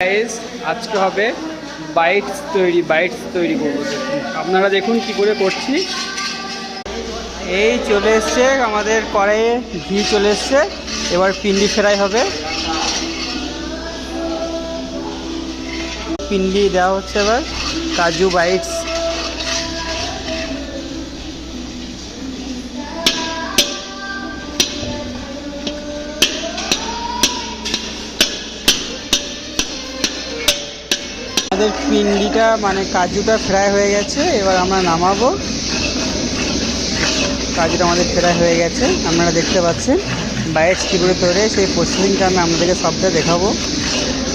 Guys আজকে হবে bytes তৈরি করবো। আপনারা দেখুন কি করে করছি। এই চলে এসছে আমাদের কড়াইয়ে ঘি চলে এসছে, এবার পিন্ডি ফ্রাই হবে। পিন্ডি দেওয়া হচ্ছে এবার কাজু বাইটস। আমাদের পিন্ডিটা মানে কাজুটা ফ্রাই হয়ে গেছে, এবার আমরা নামাবো। কাজুটা আমাদের ফ্রাই হয়ে গেছে, আপনারা দেখতে পাচ্ছেন। বাইটস কী করে তৈরি সেই প্রসেসিংটা আমি আপনাদেরকে সবটা দেখাবো।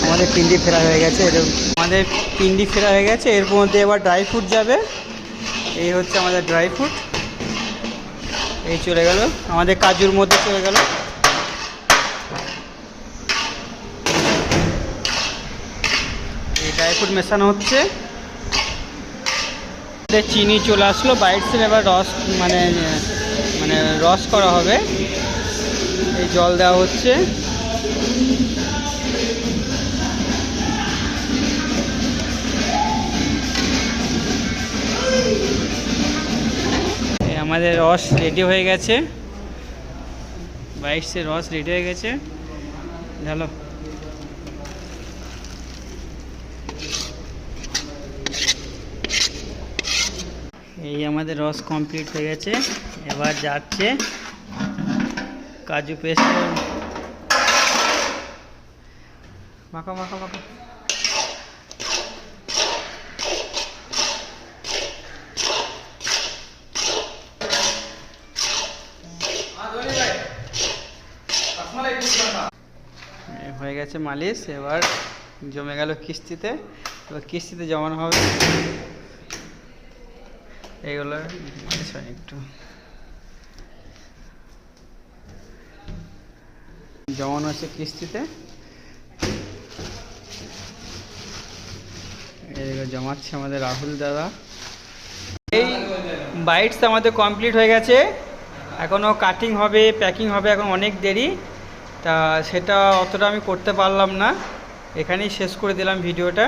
আমাদের পিন্ডি ফ্রাই হয়ে গেছে, আমাদের পিন্ডি ফ্রাই হয়ে গেছে। এর মধ্যে এবার ড্রাই ফ্রুট যাবে। এই হচ্ছে আমাদের ড্রাই ফ্রুট, এই চলে গেল আমাদের কাজুর মধ্যে চলে গেল। এই ড্রাই ফ্রুট মেশানো হচ্ছে, চিনি চলে আসলো। বাইটসের এবার রস মানে রস করা হবে। এই জল দেওয়া হচ্ছে। আমাদের রস রেডি হয়ে গেছে, বাইটসের রস রেডি হয়ে গেছে। ভালো, এই আমাদের রস কমপ্লিট হয়ে গেছে। এবার যাচ্ছে কাজু পেস্ট। মাখা মাখা মাখা। হয়ে গেছে মালিশ। এবার জমে গেল কিস্তিতে, এবার কিস্তিতে জমানো হবে। এইগুলো একটু জমানো আছে কিস্তিতে, এইগুলো জমাচ্ছে আমাদের রাহুল দাদা। এই বাইটস আমাদের কমপ্লিট হয়ে গেছে, এখনও কাটিং হবে, প্যাকিং হবে, এখন অনেক দেরি। তা সেটা অতটা আমি করতে পারলাম না, এখানেই শেষ করে দিলাম ভিডিওটা।